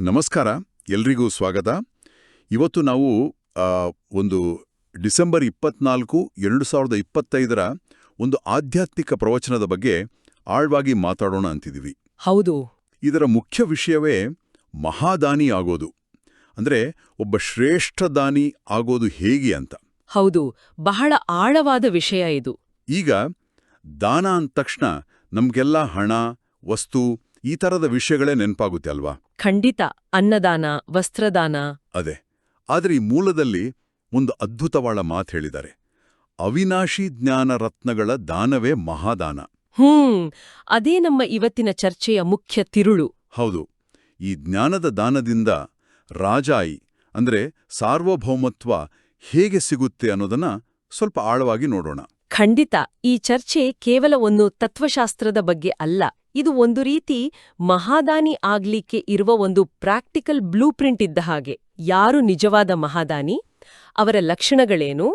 ನಮಸ್ಕಾರ, ಎಲ್ರಿಗೂ ಸ್ವಾಗತ. ಇವತ್ತು ನಾವು ಆ, ಒಂದು ಡಿಸೆಂಬರ್ 24, 2025 ಒಂದು ಆಧ್ಯಾತ್ಮಿಕ ಪ್ರವಚನದ ಬಗ್ಗೆ ಆಳವಾಗಿ ಮಾತಾಡೋಣ ಅಂತಿದ್ದೀವಿ. ಹೌದು. ಇದರ ಮುಖ್ಯ ವಿಷಯವೇ ಮಹಾದಾನಿ ಆಗೋದು. ಅಂದ್ರೆ ಒಬ್ಬ ಶ್ರೇಷ್ಠ ದಾನಿ ಆಗೋದು ಹೇಗೆ ಅಂತ. ಹೌದು, ಬಹಳ ಆಳವಾದ ವಿಷಯ ಇದು. ಈಗ ದಾನ ಅಂದ ತಕ್ಷಣ ನಮ್ಗೆಲ್ಲ ಹಣ, ವಸ್ತು ಈ ಥರದ ವಿಷಯಗಳೇ ನೆನಪಾಗುತ್ತೆ ಅಲ್ವಾ? ಖಂಡಿತ. ಅನ್ನದಾನ, ವಸ್ತ್ರದಾನ. ಅದೇ. ಆದರೆ ಈ ಮೂಲದಲ್ಲಿ ಒಂದು ಅದ್ಭುತವಾದ ಮಾತು ಹೇಳಿದ್ದಾರೆ. ಅವಿನಾಶಿ ಜ್ಞಾನ ರತ್ನಗಳ ದಾನವೇ ಮಹಾದಾನ. ಅದೇ ನಮ್ಮ ಇವತ್ತಿನ ಚರ್ಚೆಯ ಮುಖ್ಯ ತಿರುಳು. ಹೌದು. ಈ ಜ್ಞಾನದ ದಾನದಿಂದ ರಾಜಾಯಿ ಅಂದ್ರೆ ಸಾರ್ವಭೌಮತ್ವ ಹೇಗೆ ಸಿಗುತ್ತೆ ಅನ್ನೋದನ್ನ ಸ್ವಲ್ಪ ಆಳವಾಗಿ ನೋಡೋಣ. ಖಂಡಿತ. ಈ ಚರ್ಚೆ ಕೇವಲ ಒಂದು ತತ್ವಶಾಸ್ತ್ರದ ಬಗ್ಗೆ ಅಲ್ಲ. ಇದು ಒಂದು ರೀತಿ ಮಹಾದಾನಿ ಆಗ್ಲಿಕ್ಕೆ ಇರುವ ಒಂದು ಪ್ರಾಕ್ಟಿಕಲ್ ಬ್ಲೂ ಪ್ರಿಂಟ್ ಇದ್ದ ಹಾಗೆ. ಯಾರು ನಿಜವಾದ ಮಹಾದಾನಿ, ಅವರ ಲಕ್ಷಣಗಳೇನು,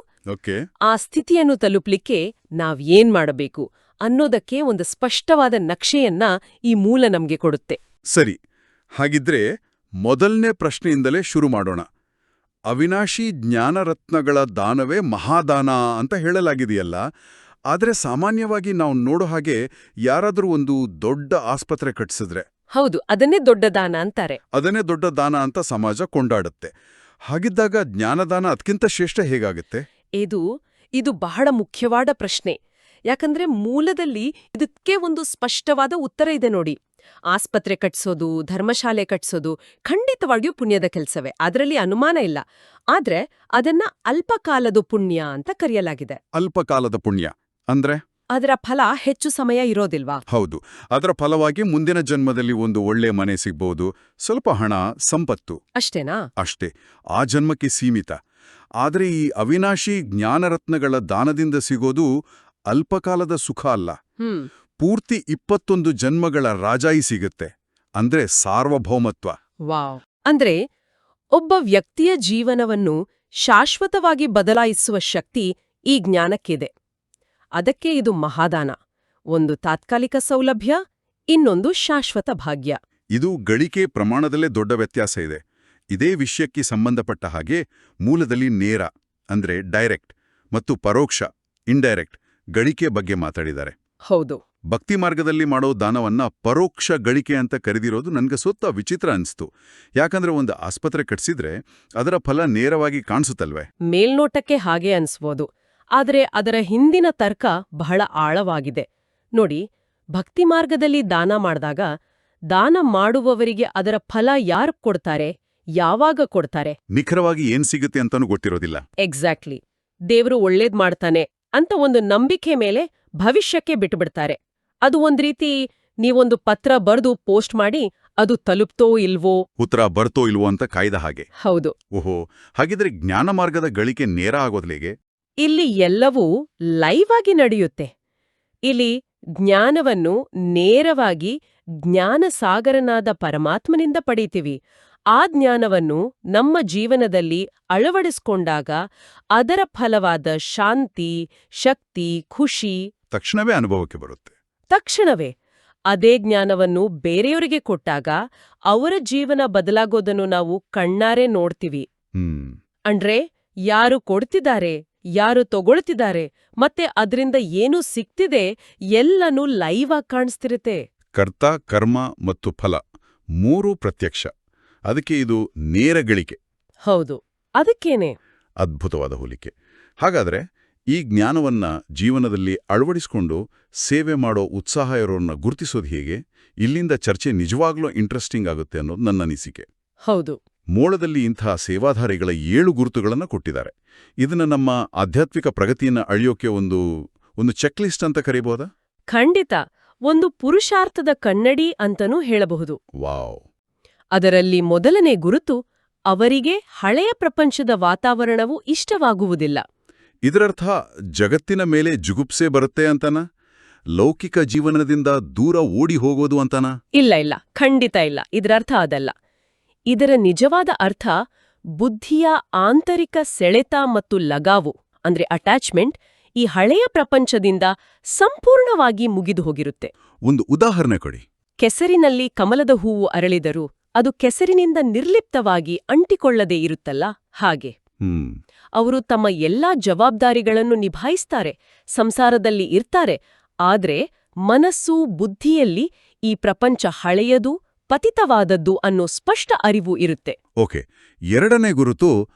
ಆ ಸ್ಥಿತಿಯನ್ನು ತಲುಪಲಿಕ್ಕೆ ನಾವೇನ್ ಮಾಡಬೇಕು ಅನ್ನೋದಕ್ಕೆ ಒಂದು ಸ್ಪಷ್ಟವಾದ ನಕ್ಷೆಯನ್ನ ಈ ಮೂಲ ನಮ್ಗೆ ಕೊಡುತ್ತೆ. ಸರಿ, ಹಾಗಿದ್ರೆ ಮೊದಲನೇ ಪ್ರಶ್ನೆಯಿಂದಲೇ ಶುರು ಮಾಡೋಣ. ಅವಿನಾಶಿ ಜ್ಞಾನರತ್ನಗಳ ದಾನವೇ ಮಹಾದಾನ ಅಂತ ಹೇಳಲಾಗಿದೆಯಲ್ಲ, ಆದರೆ ಸಾಮಾನ್ಯವಾಗಿ ನಾವು ನೋಡೋ ಹಾಗೆ ಯಾರಾದರೂ ಒಂದು ದೊಡ್ಡ ಆಸ್ಪತ್ರೆ ಕಟ್ಟಿಸಿದ್ರೆ ಹೌದು, ಅದನ್ನೇ ದೊಡ್ಡ ದಾನ ಅಂತಾರೆ. ಅದನ್ನೇ ದೊಡ್ಡ ದಾನ ಅಂತ ಸಮಾಜ ಕೊಂಡಾಡುತ್ತೆ. ಹಾಗಿದ್ದಾಗ ಜ್ಞಾನದಾನ ಅದಕ್ಕಿಂತ ಶ್ರೇಷ್ಠ ಹೇಗಾಗುತ್ತೆ? ಇದು ಬಹಳ ಮುಖ್ಯವಾದ ಪ್ರಶ್ನೆ. ಯಾಕಂದ್ರೆ ಮೂಲದಲ್ಲಿ ಇದಕ್ಕೆ ಒಂದು ಸ್ಪಷ್ಟವಾದ ಉತ್ತರ ಇದೆ ನೋಡಿ. ಆಸ್ಪತ್ರೆ ಕಟ್ಸೋದು, ಧರ್ಮಶಾಲೆ ಕಟ್ಸೋದು ಖಂಡಿತವಾಗಿಯೂ ಪುಣ್ಯದ ಕೆಲಸವೇ, ಅದರಲ್ಲಿ ಅನುಮಾನ ಇಲ್ಲ. ಆದ್ರೆ ಅದನ್ನ ಅಲ್ಪಕಾಲದ ಪುಣ್ಯ ಅಂತ ಕರೆಯಲಾಗಿದೆ. ಅಲ್ಪಕಾಲದ ಪುಣ್ಯ ಅಂದ್ರೆ ಅದರ ಫಲ ಹೆಚ್ಚು ಸಮಯ ಇರೋದಿಲ್ವಾ? ಹೌದು. ಅದರ ಫಲವಾಗಿ ಮುಂದಿನ ಜನ್ಮದಲ್ಲಿ ಒಂದು ಒಳ್ಳೆ ಮನೆ ಸಿಗ್ಬಹುದು, ಸ್ವಲ್ಪ ಹಣ, ಸಂಪತ್ತು. ಅಷ್ಟೇನಾ? ಅಷ್ಟೇ. ಆ ಜನ್ಮಕ್ಕೆ ಸೀಮಿತ. ಆದರೆ ಈ ಅವಿನಾಶಿ ಜ್ಞಾನರತ್ನಗಳ ದಾನದಿಂದ ಸಿಗೋದು ಅಲ್ಪಕಾಲದ ಸುಖ ಅಲ್ಲ. ಪೂರ್ತಿ 21 ಜನ್ಮಗಳ ರಾಜಾಯಿ ಸಿಗುತ್ತೆ. ಅಂದ್ರೆ ಸಾರ್ವಭೌಮತ್ವ. ವಾವ್! ಅಂದ್ರೆ ಒಬ್ಬ ವ್ಯಕ್ತಿಯ ಜೀವನವನ್ನು ಶಾಶ್ವತವಾಗಿ ಬದಲಾಯಿಸುವ ಶಕ್ತಿ ಈ ಜ್ಞಾನಕ್ಕಿದೆ. ಅದಕ್ಕೆ ಇದು ಮಹಾದಾನ. ಒಂದು ತಾತ್ಕಾಲಿಕ ಸೌಲಭ್ಯ, ಇನ್ನೊಂದು ಶಾಶ್ವತ ಭಾಗ್ಯ. ಇದು ಗಳಿಕೆ ಪ್ರಮಾಣದಲ್ಲೇ ದೊಡ್ಡ ವ್ಯತ್ಯಾಸ ಇದೆ. ಇದೇ ವಿಷಯಕ್ಕೆ ಸಂಬಂಧಪಟ್ಟ ಹಾಗೆ ಮೂಲದಲ್ಲಿ ನೇರ ಅಂದ್ರೆ ಡೈರೆಕ್ಟ್ ಮತ್ತು ಪರೋಕ್ಷ ಇಂಡೈರೆಕ್ಟ್ ಗಳಿಕೆ ಬಗ್ಗೆ ಮಾತಾಡಿದ್ದಾರೆ. ಹೌದು. ಭಕ್ತಿ ಮಾರ್ಗದಲ್ಲಿ ಮಾಡೋ ದಾನವನ್ನ ಪರೋಕ್ಷ ಗಳಿಕೆ ಅಂತ ಕರೆದಿರೋದು ನನ್ಗೆ ಸ್ವತಃ ವಿಚಿತ್ರ ಅನಿಸ್ತು. ಯಾಕಂದ್ರೆ ಒಂದು ಆಸ್ಪತ್ರೆ ಕಟ್ಸಿದ್ರೆ ಅದರ ಫಲ ನೇರವಾಗಿ ಕಾಣಿಸುತ್ತಲ್ವೇ? ಮೇಲ್ನೋಟಕ್ಕೆ ಹಾಗೆ ಅನ್ಸ್ಬೋದು. ಆದರೆ ಅದರ ಹಿಂದಿನ ತರ್ಕ ಬಹಳ ಆಳವಾಗಿದೆ ನೋಡಿ. ಭಕ್ತಿ ಮಾರ್ಗದಲ್ಲಿ ದಾನ ಮಾಡಿದಾಗ ದಾನ ಮಾಡುವವರಿಗೆ ಅದರ ಫಲ ಯಾರು ಕೊಡ್ತಾರೆ, ಯಾವಾಗ ಕೊಡ್ತಾರೆ, ನಿಖರವಾಗಿ ಏನ್ ಸಿಗುತ್ತೆ ಅಂತಾನೂ ಗೊತ್ತಿರೋದಿಲ್ಲ. ಎಕ್ಸಾಕ್ಟ್ಲಿ. ದೇವ್ರು ಒಳ್ಳೇದ್ ಮಾಡ್ತಾನೆ ಅಂತ ಒಂದು ನಂಬಿಕೆ ಮೇಲೆ ಭವಿಷ್ಯಕ್ಕೆ ಬಿಟ್ಟುಬಿಡ್ತಾರೆ. ಅದು ಒಂದ್ ರೀತಿ ನೀವೊಂದು ಪತ್ರ ಬರ್ದು ಪೋಸ್ಟ್ ಮಾಡಿ ಅದು ತಲುಪ್ತೋ ಇಲ್ವೋ, ಉತ್ತರ ಬರ್ತೋ ಇಲ್ವೋ ಅಂತ ಕಾಯ್ದ ಹಾಗೆ. ಹೌದು. ಓಹೋ, ಹಾಗಿದ್ರೆ ಜ್ಞಾನ ಮಾರ್ಗದ ಗಳಿಕೆ ನೇರ ಆಗೋದ್ಲೇಗೆ? ಇಲ್ಲಿ ಎಲ್ಲವೂ ಲೈವ್ ಆಗಿ ನಡೆಯುತ್ತೆ. ಇಲ್ಲಿ ಜ್ಞಾನವನ್ನು ನೇರವಾಗಿ ಜ್ಞಾನಸಾಗರನಾದ ಪರಮಾತ್ಮನಿಂದ ಪಡೀತೀವಿ. ಆ ಜ್ಞಾನವನ್ನು ನಮ್ಮ ಜೀವನದಲ್ಲಿ ಅಳವಡಿಸ್ಕೊಂಡಾಗ ಅದರ ಫಲವಾದ ಶಾಂತಿ, ಶಕ್ತಿ, ಖುಷಿ ತಕ್ಷಣವೇ ಅನುಭವಕ್ಕೆ ಬರುತ್ತೆ. ತಕ್ಷಣವೇ. ಅದೇ ಜ್ಞಾನವನ್ನು ಬೇರೆಯವರಿಗೆ ಕೊಟ್ಟಾಗ ಅವರ ಜೀವನ ಬದಲಾಗೋದನ್ನು ನಾವು ಕಣ್ಣಾರೆ ನೋಡ್ತೀವಿ. ಅಂದ್ರೆ ಯಾರು ಕೊಡ್ತಿದ್ದಾರೆ, ಯಾರು ತಗೊಳ್ತಿದ್ದಾರೆ, ಮತ್ತೆ ಅದರಿಂದ ಏನು ಸಿಕ್ತಿದೆ ಎಲ್ಲನೂ ಲೈವ್ ಆಗಿ ಕಾಣಿಸ್ತಿರುತ್ತೆ. ಕರ್ತ, ಕರ್ಮ ಮತ್ತು ಫಲ ಮೂರೂ ಪ್ರತ್ಯಕ್ಷ. ಅದಕ್ಕೆ ಇದು ನೇರ ಗಳಿಕೆ. ಹೌದು, ಅದಕ್ಕೇನೆ. ಅದ್ಭುತವಾದ ಹೋಲಿಕೆ. ಹಾಗಾದ್ರೆ ಈ ಜ್ಞಾನವನ್ನ ಜೀವನದಲ್ಲಿ ಅಳವಡಿಸಿಕೊಂಡು ಸೇವೆ ಮಾಡೋ ಉತ್ಸಾಹ ಇರೋರನ್ನ ಗುರುತಿಸೋದು ಹೇಗೆ? ಇಲ್ಲಿಂದ ಚರ್ಚೆ ನಿಜವಾಗ್ಲೂ ಇಂಟ್ರೆಸ್ಟಿಂಗ್ ಆಗುತ್ತೆ ಅನ್ನೋದು ನನ್ನ ಅನಿಸಿಕೆ. ಹೌದು. ಮೂಲದಲ್ಲಿ ಇಂಥ ಸೇವಾಧಾರಿಗಳ 7 ಗುರುತುಗಳನ್ನು ಕೊಟ್ಟಿದ್ದಾರೆ. ಇದನ್ನ ನಮ್ಮ ಆಧ್ಯಾತ್ಮಿಕ ಪ್ರಗತಿಯನ್ನ ಅಳಿಯೋಕೆ ಒಂದು ಚೆಕ್ ಲಿಸ್ಟ್ ಅಂತ ಕರೀಬಹುದಾ? ಖಂಡಿತ. ಒಂದು ಪುರುಷಾರ್ಥದ ಕನ್ನಡಿ ಅಂತನೂ ಹೇಳಬಹುದು. ವಾವ್! ಅದರಲ್ಲಿ ಮೊದಲನೇ ಗುರುತು, ಅವರಿಗೆ ಹಳೆಯ ಪ್ರಪಂಚದ ವಾತಾವರಣವು ಇಷ್ಟವಾಗುವುದಿಲ್ಲ. ಇದರರ್ಥ ಜಗತ್ತಿನ ಮೇಲೆ ಜುಗುಪ್ಸೆ ಬರುತ್ತೆ ಅಂತನಾ? ಲೌಕಿಕ ಜೀವನದಿಂದ ದೂರ ಓಡಿ ಹೋಗೋದು ಅಂತನಾ? ಇಲ್ಲ, ಖಂಡಿತ ಇಲ್ಲ. ಇದರರ್ಥ ಅದಲ್ಲ. ಇದರ ನಿಜವಾದ ಅರ್ಥ ಬುದ್ಧಿಯ ಆಂತರಿಕ ಸೆಳೆತ ಮತ್ತು ಲಗಾವು ಅಂದ್ರೆ ಅಟ್ಯಾಚ್ಮೆಂಟ್ ಈ ಹಳೆಯ ಪ್ರಪಂಚದಿಂದ ಸಂಪೂರ್ಣವಾಗಿ ಮುಗಿದು ಹೋಗಿರುತ್ತೆ. ಒಂದು ಉದಾಹರಣೆ ಕೊಡಿ. ಕೆಸರಿನಲ್ಲಿ ಕಮಲದ ಹೂವು ಅರಳಿದರೂ ಅದು ಕೆಸರಿನಿಂದ ನಿರ್ಲಿಪ್ತವಾಗಿ ಅಂಟಿಕೊಳ್ಳದೇ ಇರುತ್ತಲ್ಲ ಹಾಗೆ. ಅವರು ತಮ್ಮ ಎಲ್ಲಾ ಜವಾಬ್ದಾರಿಗಳನ್ನು ನಿಭಾಯಿಸ್ತಾರೆ, ಸಂಸಾರದಲ್ಲಿ ಇರ್ತಾರೆ, ಆದ್ರೆ ಮನಸ್ಸು ಬುದ್ಧಿಯಲ್ಲಿ ಈ ಪ್ರಪಂಚ ಹಳೆಯದು, ಪತಿತವಾದದ್ದು ಅನ್ನೋ ಸ್ಪಷ್ಟ ಅರಿವು ಇರುತ್ತೆ. ಓಕೆ, ಎರಡನೇ ಗುರುತು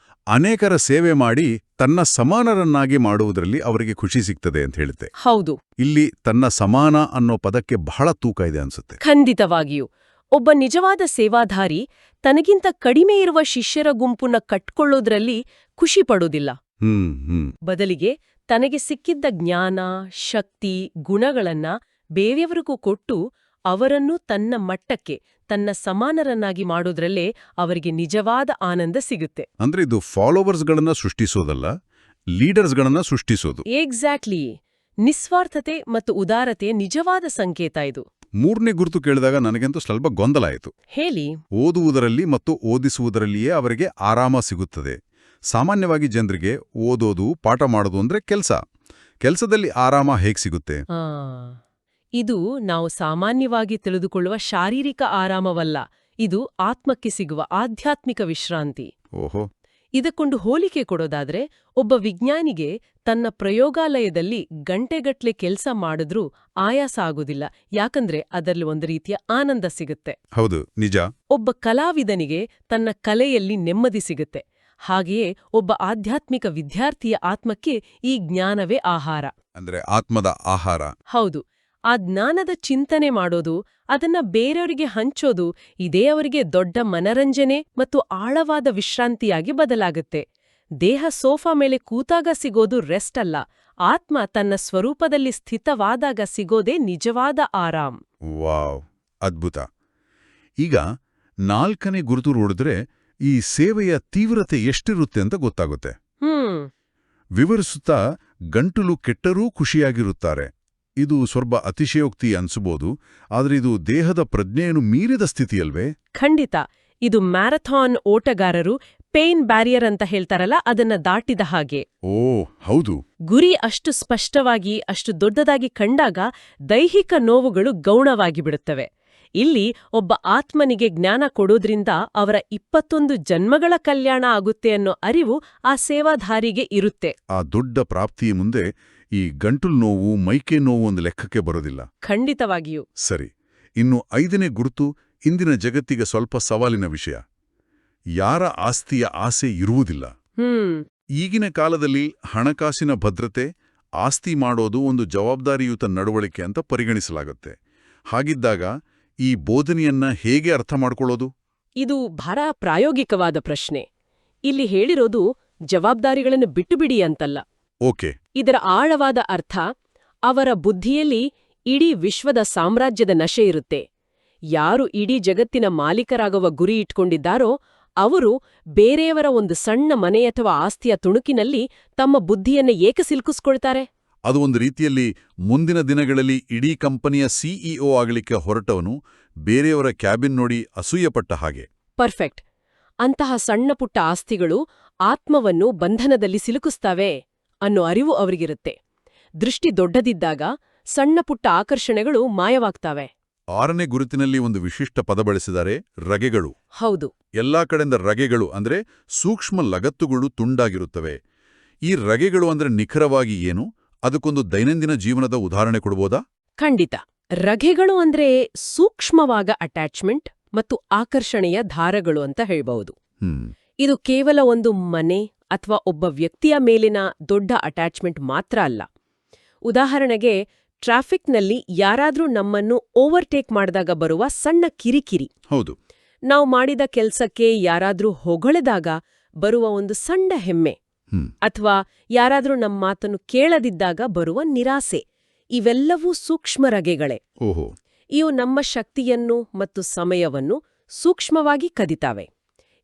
ಅನೇಕರ ಸೇವೆ ಮಾಡಿ ತನ್ನ ಸಮಾನರನ್ನಾಗಿ ಮಾಡುವುದರಲ್ಲಿ ಅವರಿಗೆ ಖುಷಿ ಸಿಗ್ತದೆ ಅಂತ ಹೇಳುತ್ತೆ. ಹೌದು, ಇಲ್ಲಿ ತನ್ನ ಸಮಾನ ಅನ್ನೋ ಪದಕ್ಕೆ ಬಹಳ ತೂಕ ಇದೆ ಅನ್ಸುತ್ತೆ. ಖಂಡಿತವಾಗಿಯೂ. ಒಬ್ಬ ನಿಜವಾದ ಸೇವಾಧಾರಿ ತನಗಿಂತ ಕಡಿಮೆ ಇರುವ ಶಿಷ್ಯರ ಗುಂಪನ್ನ ಕಟ್ಕೊಳ್ಳೋದ್ರಲ್ಲಿ ಖುಷಿ ಪಡೋದಿಲ್ಲ. ಬದಲಿಗೆ ತನಗೆ ಸಿಕ್ಕಿದ್ದ ಜ್ಞಾನ, ಶಕ್ತಿ, ಗುಣಗಳನ್ನ ಬೇರೆಯವರಿಗೂ ಕೊಟ್ಟು ಅವರನ್ನು ತನ್ನ ಮಟ್ಟಕ್ಕೆ, ತನ್ನ ಸಮಾನರನ್ನಾಗಿ ಮಾಡೋದ್ರಲ್ಲೇ ಅವರಿಗೆ ನಿಜವಾದ ಆನಂದ ಸಿಗುತ್ತೆ. ಅಂದ್ರೆ ಇದು ಫಾಲೋವರ್ಸ್ಗಳನ್ನ ಸೃಷ್ಟಿಸೋದಲ್ಲ, ಲೀಡರ್ಸ್ಗಳನ್ನ ಸೃಷ್ಟಿಸೋದು. ಎಕ್ಸಾಕ್ಟ್ಲಿ. ನಿಸ್ವಾರ್ಥತೆ ಮತ್ತು ಉದಾರತೆ ನಿಜವಾದ ಸಂಕೇತ ಇದು. ಮೂರನೇ ಗುರುತು ಕೇಳಿದಾಗ ನನಗಂತೂ ಸ್ವಲ್ಪ ಗೊಂದಲ ಆಯಿತು. ಹೇಳಿ. ಓದುವುದರಲ್ಲಿ ಮತ್ತು ಓದಿಸುವುದರಲ್ಲಿಯೇ ಅವರಿಗೆ ಆರಾಮ ಸಿಗುತ್ತದೆ. ಸಾಮಾನ್ಯವಾಗಿ ಜನರಿಗೆ ಓದೋದು, ಪಾಠ ಮಾಡೋದು ಅಂದ್ರೆ ಕೆಲಸದಲ್ಲಿ ಆರಾಮ ಹೇಗೆ ಸಿಗುತ್ತೆ? ಇದು ನಾವು ಸಾಮಾನ್ಯವಾಗಿ ತಿಳಿದುಕೊಳ್ಳುವ ಶಾರೀರಿಕ ಆರಾಮವಲ್ಲ, ಇದು ಆತ್ಮಕ್ಕೆ ಸಿಗುವ ಆಧ್ಯಾತ್ಮಿಕ ವಿಶ್ರಾಂತಿ. ಓಹೋ. ಇದಕ್ಕೊಂದು ಹೋಲಿಕೆ ಕೊಡೋದಾದ್ರೆ, ಒಬ್ಬ ವಿಜ್ಞಾನಿಗೆ ತನ್ನ ಪ್ರಯೋಗಾಲಯದಲ್ಲಿ ಗಂಟೆಗಟ್ಲೆ ಕೆಲಸ ಮಾಡಿದ್ರೂ ಆಯಾಸ ಆಗೋದಿಲ್ಲ, ಯಾಕಂದ್ರೆ ಅದರಲ್ಲಿ ಒಂದು ರೀತಿಯ ಆನಂದ ಸಿಗುತ್ತೆ. ಹೌದು, ನಿಜ. ಒಬ್ಬ ಕಲಾವಿದನಿಗೆ ತನ್ನ ಕಲೆಯಲ್ಲಿ ನೆಮ್ಮದಿ ಸಿಗುತ್ತೆ. ಹಾಗೆಯೇ ಒಬ್ಬ ಆಧ್ಯಾತ್ಮಿಕ ವಿದ್ಯಾರ್ಥಿಯ ಆತ್ಮಕ್ಕೆ ಈ ಜ್ಞಾನವೇ ಆಹಾರ. ಅಂದ್ರೆ ಆತ್ಮದ ಆಹಾರ. ಹೌದು. ಆ ಜ್ಞಾನದ ಚಿಂತನೆ ಮಾಡೋದು, ಅದನ್ನ ಬೇರೆಯವರಿಗೆ ಹಂಚೋದು, ಇದೇ ಅವರಿಗೆ ದೊಡ್ಡ ಮನರಂಜನೆ ಮತ್ತು ಆಳವಾದ ವಿಶ್ರಾಂತಿಯಾಗಿ ಬದಲಾಗುತ್ತೆ. ದೇಹ ಸೋಫಾ ಮೇಲೆ ಕೂತಾಗ ಸಿಗೋದು ರೆಸ್ಟ್ ಅಲ್ಲ, ಆತ್ಮ ತನ್ನ ಸ್ವರೂಪದಲ್ಲಿ ಸ್ಥಿತವಾದಾಗ ಸಿಗೋದೇ ನಿಜವಾದ ಆರಾಮ್. ವಾವ್, ಅದ್ಭುತ. ಈಗ 4ನೇ ಗುರುತು ನೋಡಿದ್ರೆ ಈ ಸೇವೆಯ ತೀವ್ರತೆ ಎಷ್ಟಿರುತ್ತೆ ಅಂತ ಗೊತ್ತಾಗುತ್ತೆ. ವಿವರಿಸುತ್ತಾ ಗಂಟಲು ಕೆಟ್ಟರೂ ಖುಷಿಯಾಗಿರುತ್ತಾರೆ. ಇದು ಸ್ವಲ್ಪ ಅತಿಶಯೋಕ್ತಿ ಅನ್ಸಬಹುದು, ಆದ್ರೆ ಇದು ದೇಹದ ಪ್ರಜ್ಞೆಯನ್ನು ಮೀರಿದ ಸ್ಥಿತಿಯಲ್ವೇ? ಖಂಡಿತ. ಇದು ಮ್ಯಾರಥಾನ್ ಓಟಗಾರರು ಪೇನ್ ಬ್ಯಾರಿಯರ್ ಅಂತ ಹೇಳ್ತಾರಲ್ಲ, ಅದನ್ನ ದಾಟಿದ ಹಾಗೆ. ಓ ಹೌದು. ಗುರಿ ಅಷ್ಟು ಸ್ಪಷ್ಟವಾಗಿ, ಅಷ್ಟು ದೊಡ್ಡದಾಗಿ ಕಂಡಾಗ ದೈಹಿಕ ನೋವುಗಳು ಗೌಣವಾಗಿ ಬಿಡುತ್ತವೆ. ಇಲ್ಲಿ ಒಬ್ಬ ಆತ್ಮನಿಗೆ ಜ್ಞಾನ ಕೊಡೋದ್ರಿಂದ ಅವರ 21 ಜನ್ಮಗಳ ಕಲ್ಯಾಣ ಆಗುತ್ತೆ ಅನ್ನೋ ಅರಿವು ಆ ಸೇವಾಧಾರಿಗೆ ಇರುತ್ತೆ. ಆ ದೊಡ್ಡ ಪ್ರಾಪ್ತಿಯ ಮುಂದೆ ಈ ಗಂಟಲು ನೋವು, ಮೈಕೆ ನೋವು ಒಂದು ಲೆಕ್ಕಕ್ಕೆ ಬರೋದಿಲ್ಲ. ಖಂಡಿತವಾಗಿಯೂ. ಸರಿ, ಇನ್ನು 5ನೇ ಗುರುತು ಇಂದಿನ ಜಗತ್ತಿಗೆ ಸ್ವಲ್ಪ ಸವಾಲಿನ ವಿಷಯ. ಯಾರ ಆಸ್ತಿಯ ಆಸೆ ಇರುವುದಿಲ್ಲ. ಈಗಿನ ಕಾಲದಲ್ಲಿ ಹಣಕಾಸಿನ ಭದ್ರತೆ, ಆಸ್ತಿ ಮಾಡೋದು ಒಂದು ಜವಾಬ್ದಾರಿಯುತ ನಡವಳಿಕೆ ಅಂತ ಪರಿಗಣಿಸಲಾಗುತ್ತೆ. ಹಾಗಿದ್ದಾಗ ಈ ಬೋಧನೆಯನ್ನ ಹೇಗೆ ಅರ್ಥ ಮಾಡ್ಕೊಳ್ಳೋದು? ಇದು ಬಹಳ ಪ್ರಾಯೋಗಿಕವಾದ ಪ್ರಶ್ನೆ. ಇಲ್ಲಿ ಹೇಳಿರೋದು ಜವಾಬ್ದಾರಿಗಳನ್ನು ಬಿಟ್ಟುಬಿಡಿ ಅಂತಲ್ಲ. ಓಕೆ. ಇದರ ಆಳವಾದ ಅರ್ಥ, ಅವರ ಬುದ್ಧಿಯಲ್ಲಿ ಇಡೀ ವಿಶ್ವದ ಸಾಮ್ರಾಜ್ಯದ ನಶೆ ಇರುತ್ತೆ. ಯಾರು ಇಡೀ ಜಗತ್ತಿನ ಮಾಲೀಕರಾಗುವ ಗುರಿ ಇಟ್ಕೊಂಡಿದ್ದಾರೋ ಅವರು ಬೇರೆಯವರ ಒಂದು ಸಣ್ಣ ಮನೆ ಅಥವಾ ಆಸ್ತಿಯ ತುಣುಕಿನಲ್ಲಿ ತಮ್ಮ ಬುದ್ಧಿಯನ್ನ ಏಕೆ ಸಿಲುಕಿಸ್ಕೊಳ್ತಾರೆ? ಅದು ಒಂದು ರೀತಿಯಲ್ಲಿ ಮುಂದಿನ ದಿನಗಳಲ್ಲಿ ಇಡೀ ಕಂಪನಿಯ ಸಿಇಒ ಆಗಲಿಕ್ಕೆ ಹೊರಟವನು ಬೇರೆಯವರ ಕ್ಯಾಬಿನ್ ನೋಡಿ ಅಸೂಯಪಟ್ಟ ಹಾಗೆ. ಪರ್ಫೆಕ್ಟ್. ಅಂತಹ ಸಣ್ಣಪುಟ್ಟ ಆಸ್ತಿಗಳು ಆತ್ಮವನ್ನು ಬಂಧನದಲ್ಲಿ ಸಿಲುಕಿಸ್ತವೆ ಅನ್ನೋ ಅರಿವು ಅವರಿಗಿರುತ್ತೆ. ದೃಷ್ಟಿ ದೊಡ್ಡದಿದ್ದಾಗ ಸಣ್ಣಪುಟ್ಟ ಆಕರ್ಷಣೆಗಳು ಮಾಯವಾಗ್ತವೆ. 6ನೇ ಗುರುತಿನಲ್ಲಿ ಒಂದು ವಿಶಿಷ್ಟ ಪದ ಬಳಸಿದ್ದಾರೆ, ರಗೆಗಳು. ಹೌದು. ಎಲ್ಲಾ ಕಡೆಯಿಂದ ರಗೆಗಳು ಅಂದ್ರೆ ಸೂಕ್ಷ್ಮ ಲಗತ್ತುಗಳು ತುಂಡಾಗಿರುತ್ತವೆ. ಈ ರಗೆಗಳು ಅಂದ್ರೆ ನಿಖರವಾಗಿ ಏನು? ಅದಕ್ಕೊಂದು ದೈನಂದಿನ ಜೀವನದ ಉದಾಹರಣೆ ಕೊಡ್ಬೋದಾ? ಖಂಡಿತ. ರಗೆಗಳು ಅಂದ್ರೆ ಸೂಕ್ಷ್ಮವಾದ ಅಟ್ಯಾಚ್ಮೆಂಟ್ ಮತ್ತು ಆಕರ್ಷಣೆಯ ದಾರಗಳು ಅಂತ ಹೇಳ್ಬಹುದು. ಇದು ಕೇವಲ ಒಂದು ಮನೆ ಅಥವಾ ಒಬ್ಬ ವ್ಯಕ್ತಿಯ ಮೇಲಿನ ದೊಡ್ಡ ಅಟ್ಯಾಚ್ಮೆಂಟ್ ಮಾತ್ರ ಅಲ್ಲ. ಉದಾಹರಣೆಗೆ, ಟ್ರಾಫಿಕ್ನಲ್ಲಿ ಯಾರಾದ್ರೂ ನಮ್ಮನ್ನು ಓವರ್ಟೇಕ್ ಮಾಡಿದಾಗ ಬರುವ ಸಣ್ಣ ಕಿರಿಕಿರಿ. ಹೌದು. ನಾವು ಮಾಡಿದ ಕೆಲ್ಸಕ್ಕೆ ಯಾರಾದ್ರೂ ಹೊಗಳಿದಾಗ ಬರುವ ಒಂದು ಸಣ್ಣ ಹೆಮ್ಮೆ, ಅಥವಾ ಯಾರಾದ್ರೂ ನಮ್ಮ ಮಾತನ್ನು ಕೇಳದಿದ್ದಾಗ ಬರುವ ನಿರಾಸೆ, ಇವೆಲ್ಲವೂ ಸೂಕ್ಷ್ಮ ರಗೆಗಳೇ. ಓಹೋ. ಇವು ನಮ್ಮ ಶಕ್ತಿಯನ್ನು ಮತ್ತು ಸಮಯವನ್ನು ಸೂಕ್ಷ್ಮವಾಗಿ ಕದಿತಾವೆ.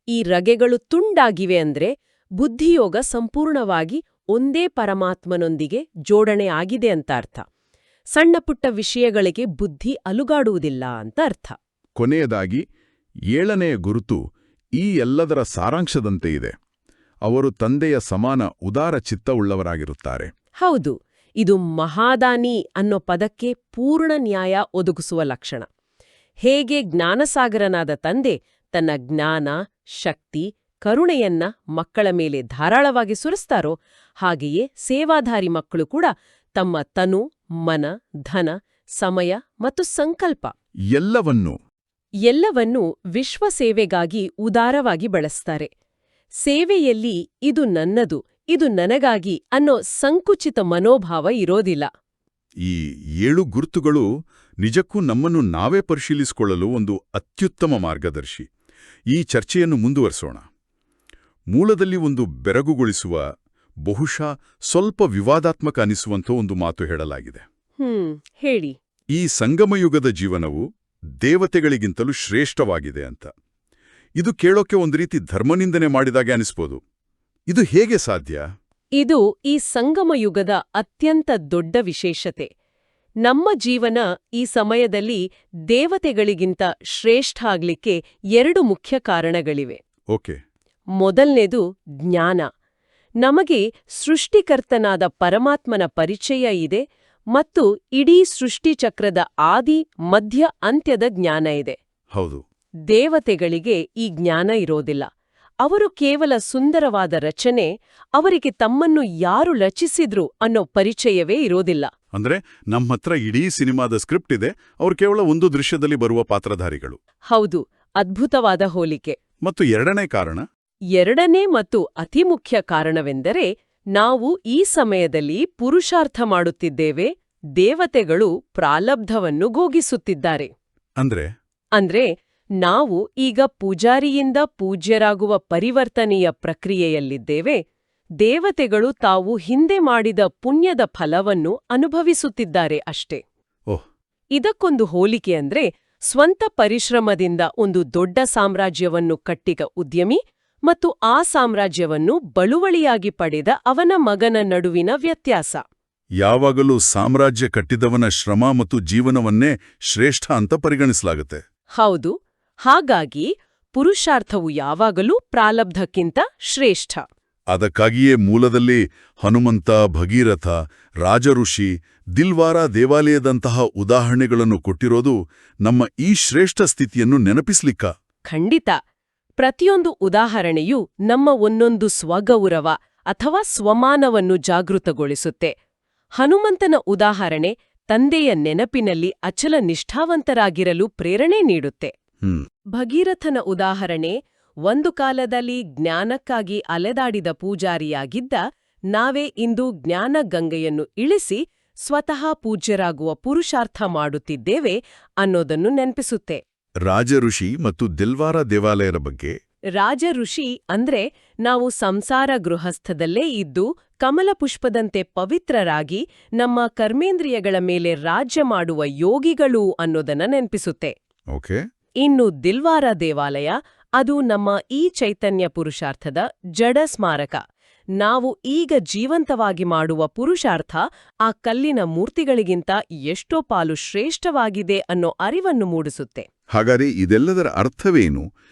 ಈ ರಗೆಗಳು ತುಂಡಾಗಿವೆ ಅಂದ್ರೆ ಬುದ್ಧಿಯೋಗ ಸಂಪೂರ್ಣವಾಗಿ ಒಂದೇ ಪರಮಾತ್ಮನೊಂದಿಗೆ ಜೋಡಣೆ ಆಗಿದೆ ಅಂತ ಅರ್ಥ. ಸಣ್ಣಪುಟ್ಟ ವಿಷಯಗಳಿಗೆ ಬುದ್ಧಿ ಅಲುಗಾಡುವುದಿಲ್ಲ ಅಂತ ಅರ್ಥ. ಕೊನೆಯದಾಗಿ 7ನೇ ಗುರುತು ಈ ಎಲ್ಲದರ ಸಾರಾಂಶದಂತೆ ಇದೆ. ಅವರು ತಂದೆಯ ಸಮಾನ ಉದಾರ ಚಿತ್ತವುಳ್ಳವರಾಗಿರುತ್ತಾರೆ. ಹೌದು. ಇದು ಮಹಾದಾನಿ ಅನ್ನೋ ಪದಕ್ಕೆ ಪೂರ್ಣ ನ್ಯಾಯ ಒದಗಿಸುವ ಲಕ್ಷಣ. ಹೇಗೆ ಜ್ಞಾನಸಾಗರನಾದ ತಂದೆ ತನ್ನ ಜ್ಞಾನ, ಶಕ್ತಿ, ಕರುಣೆಯನ್ನ ಮಕ್ಕಳ ಮೇಲೆ ಧಾರಾಳವಾಗಿ ಸುರಿಸ್ತಾರೋ ಹಾಗೆಯೇ ಸೇವಾಧಾರಿ ಮಕ್ಕಳು ಕೂಡ ತಮ್ಮ ತನು, ಮನ, ಧನ, ಸಮಯ ಮತ್ತು ಸಂಕಲ್ಪ ಎಲ್ಲವನ್ನೂ ವಿಶ್ವ ಸೇವೆಗಾಗಿ ಉದಾರವಾಗಿ ಬಳಸ್ತಾರೆ. ಸೇವೆಯಲ್ಲಿ ಇದು ನನ್ನದು, ಇದು ನನಗಾಗಿ ಅನ್ನೋ ಸಂಕುಚಿತ ಮನೋಭಾವ ಇರೋದಿಲ್ಲ. ಈ 7 ಗುರುತುಗಳು ನಿಜಕ್ಕೂ ನಮ್ಮನ್ನು ನಾವೇ ಪರಿಶೀಲಿಸಿಕೊಳ್ಳಲು ಒಂದು ಅತ್ಯುತ್ತಮ ಮಾರ್ಗದರ್ಶಿ. ಈ ಚರ್ಚೆಯನ್ನು ಮುಂದುವರಿಸೋಣ. ಮೂಲದಲ್ಲಿ ಒಂದು ಬೆರಗುಗೊಳಿಸುವ, ಬಹುಶಃ ಸ್ವಲ್ಪ ವಿವಾದಾತ್ಮಕ ಅನಿಸುವಂಥ ಒಂದು ಮಾತು ಹೇಳಲಾಗಿದೆ. ಹೇಳಿ. ಈ ಸಂಗಮಯುಗದ ಜೀವನವು ದೇವತೆಗಳಿಗಿಂತಲೂ ಶ್ರೇಷ್ಠವಾಗಿದೆ ಅಂತ. ಇದು ಕೇಳೋಕೆ ಒಂದು ರೀತಿ ಧರ್ಮನಿಂದನೆ ಮಾಡಿದಾಗೆ ಅನಿಸ್ಬೋದು. ಇದು ಹೇಗೆ ಸಾಧ್ಯ? ಇದು ಈ ಸಂಗಮಯುಗದ ಅತ್ಯಂತ ದೊಡ್ಡ ವಿಶೇಷತೆ. ನಮ್ಮ ಜೀವನ ಈ ಸಮಯದಲ್ಲಿ ದೇವತೆಗಳಿಗಿಂತ ಶ್ರೇಷ್ಠ ಆಗ್ಲಿಕ್ಕೆ 2 ಮುಖ್ಯ ಕಾರಣಗಳಿವೆ. ಓಕೆ. ಮೊದಲನೇದು ಜ್ಞಾನ. ನಮಗೆ ಸೃಷ್ಟಿಕರ್ತನಾದ ಪರಮಾತ್ಮನ ಪರಿಚಯ ಇದೆ ಮತ್ತು ಇಡೀ ಸೃಷ್ಟಿಚಕ್ರದ ಆದಿ, ಮಧ್ಯ, ಅಂತ್ಯದ ಜ್ಞಾನ ಇದೆ. ಹೌದು. ದೇವತೆಗಳಿಗೆ ಈ ಜ್ಞಾನ ಇರೋದಿಲ್ಲ. ಅವರು ಕೇವಲ ಸುಂದರವಾದ ರಚನೆ, ಅವರಿಗೆ ತಮ್ಮನ್ನು ಯಾರು ರಚಿಸಿದ್ರು ಅನ್ನೋ ಪರಿಚಯವೇ ಇರೋದಿಲ್ಲ. ಅಂದ್ರೆ ನಮ್ಮತ್ರ ಇಡೀ ಸಿನಿಮಾದ ಸ್ಕ್ರಿಪ್ಟ್ ಇದೆ, ಅವ್ರು ಕೇವಲ ಒಂದು ದೃಶ್ಯದಲ್ಲಿ ಬರುವ ಪಾತ್ರಧಾರಿಗಳು. ಹೌದು, ಅದ್ಭುತವಾದ ಹೋಲಿಕೆ. ಮತ್ತು ಎರಡನೇ ಕಾರಣ? ಎರಡನೇ ಮತ್ತು ಅತಿ ಮುಖ್ಯ ಕಾರಣವೆಂದರೆ ನಾವು ಈ ಸಮಯದಲ್ಲಿ ಪುರುಷಾರ್ಥ ಮಾಡುತ್ತಿದ್ದೇವೆ, ದೇವತೆಗಳು ಪ್ರಾಲಬ್ಧವನ್ನು ಗೋಗಿಸುತ್ತಿದ್ದಾರೆ. ಅಂದ್ರೆ ನಾವು ಈಗ ಪೂಜಾರಿಯಿಂದ ಪೂಜ್ಯರಾಗುವ ಪರಿವರ್ತನೆಯ ಪ್ರಕ್ರಿಯೆಯಲ್ಲಿದ್ದೇವೆ. ದೇವತೆಗಳು ತಾವು ಹಿಂದೆ ಮಾಡಿದ ಪುಣ್ಯದ ಫಲವನ್ನು ಅನುಭವಿಸುತ್ತಿದ್ದಾರೆ ಅಷ್ಟೇ. ಇದಕ್ಕೊಂದು ಹೋಲಿಕೆ ಅಂದ್ರೆ ಸ್ವಂತ ಪರಿಶ್ರಮದಿಂದ ಒಂದು ದೊಡ್ಡ ಸಾಮ್ರಾಜ್ಯವನ್ನು ಕಟ್ಟಿದ ಉದ್ಯಮಿ ಮತ್ತು ಆ ಸಾಮ್ರಾಜ್ಯವನ್ನು ಬಳುವಳಿಯಾಗಿ ಪಡೆದ ಅವನ ಮಗನ ನಡುವಿನ ವ್ಯತ್ಯಾಸ. ಯಾವಾಗಲೂ ಸಾಮ್ರಾಜ್ಯ ಕಟ್ಟಿದವನ ಶ್ರಮ ಮತ್ತು ಜೀವನವನ್ನೇ ಶ್ರೇಷ್ಠ ಅಂತ ಪರಿಗಣಿಸಲಾಗುತ್ತೆ. ಹೌದು. ಹಾಗಾಗಿ ಪುರುಷಾರ್ಥವು ಯಾವಾಗಲೂ ಪ್ರಾಲಬ್ಧಕ್ಕಿಂತ ಶ್ರೇಷ್ಠ. ಅದಕ್ಕಾಗಿಯೇ ಮೂಲದಲ್ಲಿ ಹನುಮಂತ, ಭಗೀರಥ, ರಾಜಋಷಿ, ದಿಲ್ವಾರಾ ದೇವಾಲಯದಂತಹ ಉದಾಹರಣೆಗಳನ್ನು ಕೊಟ್ಟಿರೋದು ನಮ್ಮ ಈ ಶ್ರೇಷ್ಠ ಸ್ಥಿತಿಯನ್ನು ನೆನಪಿಸ್ಲಿಕ್ಕ. ಖಂಡಿತ. ಪ್ರತಿಯೊಂದು ಉದಾಹರಣೆಯೂ ನಮ್ಮ ಒಂದೊಂದು ಸ್ವಗೌರವ ಅಥವಾ ಸ್ವಮಾನವನ್ನು ಜಾಗೃತಗೊಳಿಸುತ್ತೆ. ಹನುಮಂತನ ಉದಾಹರಣೆ ತಂದೆಯ ನೆನಪಿನಲ್ಲಿ ಅಚಲ ನಿಷ್ಠಾವಂತರಾಗಿರಲು ಪ್ರೇರಣೆ ನೀಡುತ್ತೆ. ಭಗೀರಥನ ಉದಾಹರಣೆ ಒಂದು ಕಾಲದಲ್ಲಿ ಜ್ಞಾನಕ್ಕಾಗಿ ಅಲೆದಾಡಿದ ಪೂಜಾರಿಯಾಗಿದ್ದ ನಾವೇ ಇಂದು ಜ್ಞಾನಗಂಗೆಯನ್ನು ಇಳಿಸಿ ಸ್ವತಃ ಪೂಜ್ಯರಾಗುವ ಪುರುಷಾರ್ಥ ಮಾಡುತ್ತಿದ್ದೇವೆ ಅನ್ನೋದನ್ನು ನೆನಪಿಸುತ್ತೆ. ರಾಜಋಷಿ ಮತ್ತು ದಿಲ್ವಾರಾ ದೇವಾಲಯರ ಬಗ್ಗೆ? ರಾಜಋಷಿ ಅಂದ್ರೆ ನಾವು ಸಂಸಾರ ಗೃಹಸ್ಥದಲ್ಲೇ ಇದ್ದು ಕಮಲಪುಷ್ಪದಂತೆ ಪವಿತ್ರರಾಗಿ ನಮ್ಮ ಕರ್ಮೇಂದ್ರಿಯಗಳ ಮೇಲೆ ರಾಜ್ಯ ಮಾಡುವ ಯೋಗಿಗಳು ಅನ್ನೋದನ್ನ ನೆನಪಿಸುತ್ತೆ. ಇನ್ನು ದಿಲ್ವಾರಾ ದೇವಾಲಯ, ಅದು ನಮ್ಮ ಈ ಚೈತನ್ಯ ಪುರುಷಾರ್ಥದ ಜಡ ಸ್ಮಾರಕ. ನಾವು ಈಗ ಜೀವಂತವಾಗಿ ಮಾಡುವ ಪುರುಷಾರ್ಥ ಆ ಕಲ್ಲಿನ ಮೂರ್ತಿಗಳಿಗಿಂತ ಎಷ್ಟೋ ಪಾಲು ಶ್ರೇಷ್ಠವಾಗಿದೆ ಅನ್ನೋ ಅರಿವನ್ನು ಮೂಡಿಸುತ್ತೆ. ಹಾಗಾದರೆ ಇದೆಲ್ಲದರ ಅರ್ಥವೇನು?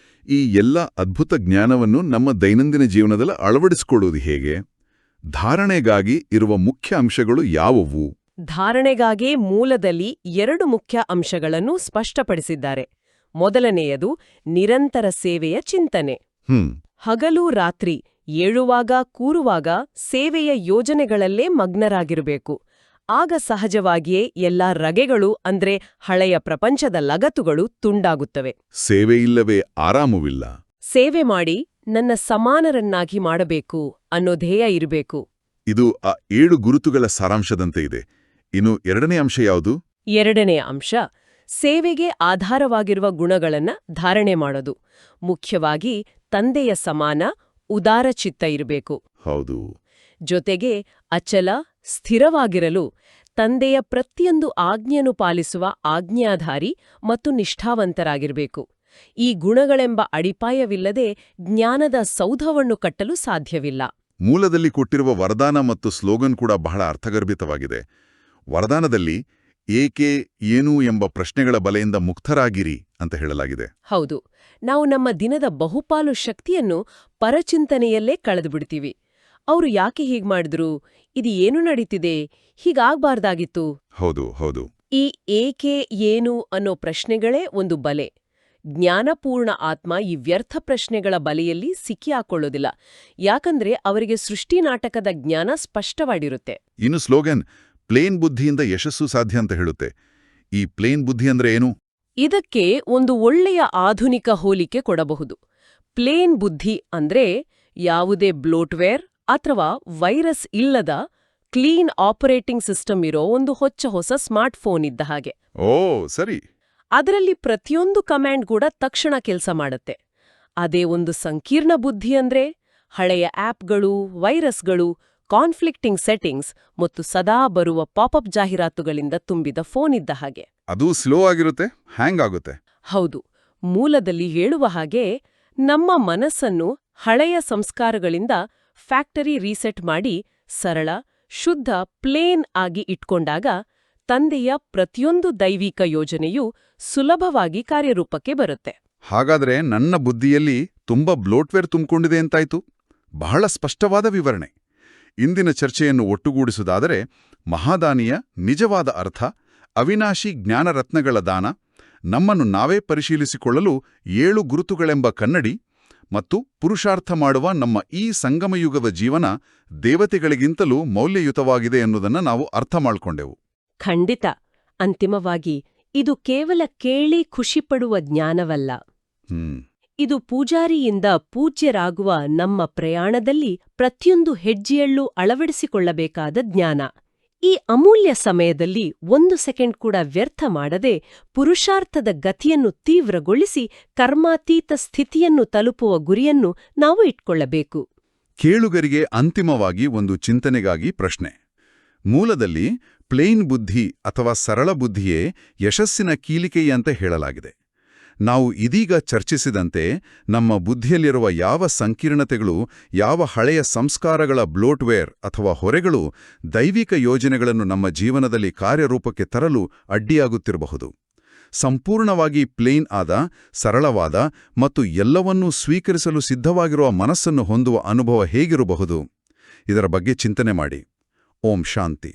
ಈ ಎಲ್ಲ ಅದ್ಭುತ ಜ್ಞಾನವನ್ನು ನಮ್ಮ ದೈನಂದಿನ ಜೀವನದಲ್ಲಿ ಅಳವಡಿಸಿಕೊಳ್ಳುವುದು ಹೇಗೆ? ಧಾರಣೆಗಾಗಿ ಇರುವ ಮುಖ್ಯ ಅಂಶಗಳು ಯಾವುವು? ಧಾರಣೆಗಾಗಿ ಮೂಲದಲ್ಲಿ 2 ಮುಖ್ಯ ಅಂಶಗಳನ್ನು ಸ್ಪಷ್ಟಪಡಿಸಿದ್ದಾರೆ. ಮೊದಲನೆಯದು ನಿರಂತರ ಸೇವೆಯ ಚಿಂತನೆ. ಹಗಲು ರಾತ್ರಿ ಏಳುವಾಗ ಕೂರುವಾಗ ಸೇವೆಯ ಯೋಜನೆಗಳಲ್ಲೇ ಮಗ್ನರಾಗಿರಬೇಕು. ಆಗ ಸಹಜವಾಗಿಯೇ ಎಲ್ಲಾ ರಗೆಗಳು ಅಂದ್ರೆ ಹಳೆಯ ಪ್ರಪಂಚದ ಲಗತ್ತುಗಳು ತುಂಡಾಗುತ್ತವೆ. ಸೇವೆಯಿಲ್ಲವೇ ಆರಾಮವಿಲ್ಲ. ಸೇವೆ ಮಾಡಿ ನನ್ನ ಸಮಾನರನ್ನಾಗಿ ಮಾಡಬೇಕು ಅನ್ನೋ ಧ್ಯೇಯ ಇರಬೇಕು. ಇದು ಆ 7 ಗುರುತುಗಳ ಸಾರಾಂಶದಂತೆ ಇದೆ. ಇನ್ನು ಎರಡನೇ ಅಂಶ ಯಾವುದು? ಎರಡನೇ ಅಂಶ ಸೇವೆಗೆ ಆಧಾರವಾಗಿರುವ ಗುಣಗಳನ್ನ ಧಾರಣೆ ಮಾಡೋದು. ಮುಖ್ಯವಾಗಿ ತಂದೆಯ ಸಮಾನ ಉದಾರಚಿತ್ತ ಇರಬೇಕು. ಹೌದು. ಜೊತೆಗೆ ಅಚಲ, ಸ್ಥಿರವಾಗಿರಲು ತಂದೆಯ ಪ್ರತಿಯೊಂದು ಆಜ್ಞೆಯನ್ನು ಪಾಲಿಸುವ ಆಜ್ಞಾಧಾರಿ ಮತ್ತು ನಿಷ್ಠಾವಂತರಾಗಿರಬೇಕು. ಈ ಗುಣಗಳೆಂಬ ಅಡಿಪಾಯವಿಲ್ಲದೆ ಜ್ಞಾನದ ಸೌಧವನ್ನು ಕಟ್ಟಲು ಸಾಧ್ಯವಿಲ್ಲ. ಮೂಲದಲ್ಲಿ ಕೊಟ್ಟಿರುವ ವರದಾನ ಮತ್ತು ಸ್ಲೋಗನ್ ಕೂಡ ಬಹಳ ಅರ್ಥಗರ್ಭಿತವಾಗಿದೆ. ವರದಾನದಲ್ಲಿ ಏಕೆ, ಏನು ಎಂಬ ಪ್ರಶ್ನೆಗಳ ಬಲೆಯಿಂದ ಮುಕ್ತರಾಗಿರಿ ಅಂತ ಹೇಳಲಾಗಿದೆ. ಹೌದು. ನಾವು ನಮ್ಮ ದಿನದ ಬಹುಪಾಲು ಶಕ್ತಿಯನ್ನು ಪರಚಿಂತನೆಯಲ್ಲೇ ಕಳೆದುಬಿಡ್ತೀವಿ. ಅವರು ಯಾಕೆ ಹೀಗ್ ಮಾಡಿದ್ರು, ಇದು ಏನು ನಡೀತಿದೆ, ಹೀಗಾಗ್ಬಾರ್ದಾಗಿತ್ತು. ಹೌದು ಹೌದು. ಈ ಏಕೆ, ಏನು ಅನ್ನೋ ಪ್ರಶ್ನೆಗಳೇ ಒಂದು ಬಲೆ. ಜ್ಞಾನಪೂರ್ಣ ಆತ್ಮ ಈ ವ್ಯರ್ಥ ಪ್ರಶ್ನೆಗಳ ಬಲೆಯಲ್ಲಿ ಸಿಕ್ಕಿಹಾಕೊಳ್ಳೋದಿಲ್ಲ. ಯಾಕಂದ್ರೆ ಅವರಿಗೆ ಸೃಷ್ಟಿ ನಾಟಕದ ಜ್ಞಾನ ಸ್ಪಷ್ಟವಾಗಿರುತ್ತೆ. ಇನ್ನು ಸ್ಲೋಗನ್ ಪ್ಲೇನ್ ಬುದ್ಧಿಯಿಂದ ಯಶಸ್ಸು ಸಾಧ್ಯ ಅಂತ ಹೇಳುತ್ತೆ. ಈ ಪ್ಲೇನ್ ಬುದ್ಧಿ ಅಂದ್ರೆ ಏನು? ಇದಕ್ಕೆ ಒಂದು ಒಳ್ಳೆಯ ಆಧುನಿಕ ಹೋಲಿಕೆ ಕೊಡಬಹುದು. ಪ್ಲೇನ್ ಬುದ್ಧಿ ಅಂದ್ರೆ ಯಾವುದೇ ಬ್ಲೋಟ್ವೇರ್ ಅಥವಾ ವೈರಸ್ ಇಲ್ಲದ ಕ್ಲೀನ್ ಆಪರೇಟಿಂಗ್ ಸಿಸ್ಟಮ್ ಇರೋ ಒಂದು ಹೊಸ ಸ್ಮಾರ್ಟ್ಫೋನ್ ಇದ್ದ ಹಾಗೆ. ಓ ಸರಿ. ಅದರಲ್ಲಿ ಪ್ರತಿಯೊಂದು ಕಮಾಂಡ್ ಕೂಡ ತಕ್ಷಣ ಕೆಲಸ ಮಾಡುತ್ತೆ. ಅದೇ ಒಂದು ಸಂಕೀರ್ಣ ಬುದ್ಧಿ ಅಂದ್ರೆ ಹಳೆಯ ಆಪ್ಗಳು, ವೈರಸ್ಗಳು, ಕಾನ್ಫ್ಲಿಕ್ಟಿಂಗ್ ಸೆಟ್ಟಿಂಗ್ಸ್ ಮತ್ತು ಸದಾ ಬರುವ ಪಾಪಪ್ ಜಾಹೀರಾತುಗಳಿಂದ ತುಂಬಿದ ಫೋನ್ ಇದ್ದ ಹಾಗೆ. ಅದು ಸ್ಲೋ ಆಗಿರುತ್ತೆ, ಹ್ಯಾಂಗ್ ಆಗುತ್ತೆ. ಹೌದು, ಮೂಲದಲ್ಲಿ ಹೇಳುವ ಹಾಗೆ ನಮ್ಮ ಮನಸ್ಸನ್ನು ಹಳೆಯ ಸಂಸ್ಕಾರಗಳಿಂದ ಫ್ಯಾಕ್ಟರಿ ರೀಸೆಟ್ ಮಾಡಿ ಸರಳ, ಶುದ್ಧ, ಪ್ಲೇನ್ ಆಗಿ ಇಟ್ಕೊಂಡಾಗ ತಂದೆಯ ಪ್ರತಿಯೊಂದು ದೈವಿಕ ಯೋಜನೆಯೂ ಸುಲಭವಾಗಿ ಕಾರ್ಯರೂಪಕ್ಕೆ ಬರುತ್ತೆ. ಹಾಗಾದ್ರೆ ನನ್ನ ಬುದ್ಧಿಯಲ್ಲಿ ತುಂಬಾ ಬ್ಲೋಟ್ವೇರ್ ತುಂಬಿಕೊಂಡಿದೆ ಅಂತಾಯ್ತು. ಬಹಳ ಸ್ಪಷ್ಟವಾದ ವಿವರಣೆ. ಇಂದಿನ ಚರ್ಚೆಯನ್ನು ಒಟ್ಟುಗೂಡಿಸುವುದಾದರೆ, ಮಹಾದಾನಿಯ ನಿಜವಾದ ಅರ್ಥ, ಅವಿನಾಶಿ ಜ್ಞಾನರತ್ನಗಳ ದಾನ, ನಮ್ಮನ್ನು ನಾವೇ ಪರಿಶೀಲಿಸಿಕೊಳ್ಳಲು 7 ಗುರುತುಗಳೆಂಬ ಕನ್ನಡಿ ಮತ್ತು ಪುರುಷಾರ್ಥ ಮಾಡುವ ನಮ್ಮ ಈ ಸಂಗಮಯುಗದ ಜೀವನ ದೇವತೆಗಳಿಗಿಂತಲೂ ಮೌಲ್ಯಯುತವಾಗಿದೆ ಎನ್ನುವುದನ್ನು ನಾವು ಅರ್ಥ ಮಾಡಿಕೊಂಡೆವು. ಖಂಡಿತ. ಅಂತಿಮವಾಗಿ ಇದು ಕೇವಲ ಕೇಳಿ ಖುಷಿಪಡುವ ಜ್ಞಾನವಲ್ಲ. ಇದು ಪೂಜಾರಿಯಿಂದ ಪೂಜ್ಯರಾಗುವ ನಮ್ಮ ಪ್ರಯಾಣದಲ್ಲಿ ಪ್ರತಿಯೊಂದು ಹೆಜ್ಜೆಯಲ್ಲೂ ಅಳವಡಿಸಿಕೊಳ್ಳಬೇಕಾದ ಜ್ಞಾನ. ಈ ಅಮೂಲ್ಯ ಸಮಯದಲ್ಲಿ 1 ಸೆಕೆಂಡ್ ಕೂಡ ವ್ಯರ್ಥ ಮಾಡದೆ ಪುರುಷಾರ್ಥದ ಗತಿಯನ್ನು ತೀವ್ರಗೊಳಿಸಿ ಕರ್ಮಾತೀತ ಸ್ಥಿತಿಯನ್ನು ತಲುಪುವ ಗುರಿಯನ್ನು ನಾವು ಇಟ್ಕೊಳ್ಳಬೇಕು. ಕೇಳುಗರಿಗೆ ಅಂತಿಮವಾಗಿ ಒಂದು ಚಿಂತನೆಗಾಗಿ ಪ್ರಶ್ನೆ. ಮೂಲದಲ್ಲಿ ಪ್ಲೇನ್ ಬುದ್ಧಿ ಅಥವಾ ಸರಳ ಬುದ್ಧಿಯೇ ಯಶಸ್ಸಿನ ಕೀಲಿಕೆಯಂತೆ ಹೇಳಲಾಗಿದೆ. ನಾವು ಇದೀಗ ಚರ್ಚಿಸಿದಂತೆ ನಮ್ಮ ಬುದ್ಧಿಯಲ್ಲಿರುವ ಯಾವ ಸಂಕೀರ್ಣತೆಗಳು, ಯಾವ ಹಳೆಯ ಸಂಸ್ಕಾರಗಳ ಬ್ಲೋಟ್ವೇರ್ ಅಥವಾ ಹೊರೆಗಳು ದೈವಿಕ ಯೋಜನೆಗಳನ್ನು ನಮ್ಮ ಜೀವನದಲ್ಲಿ ಕಾರ್ಯರೂಪಕ್ಕೆ ತರಲು ಅಡ್ಡಿಯಾಗುತ್ತಿರಬಹುದು. ಸಂಪೂರ್ಣವಾಗಿ ಪ್ಲೇನ್ ಆದ, ಸರಳವಾದ ಮತ್ತು ಎಲ್ಲವನ್ನೂ ಸ್ವೀಕರಿಸಲು ಸಿದ್ಧವಾಗಿರುವ ಮನಸ್ಸನ್ನು ಹೊಂದುವ ಅನುಭವ ಹೇಗಿರಬಹುದು? ಇದರ ಬಗ್ಗೆ ಚಿಂತನೆ ಮಾಡಿ. ಓಂ ಶಾಂತಿ.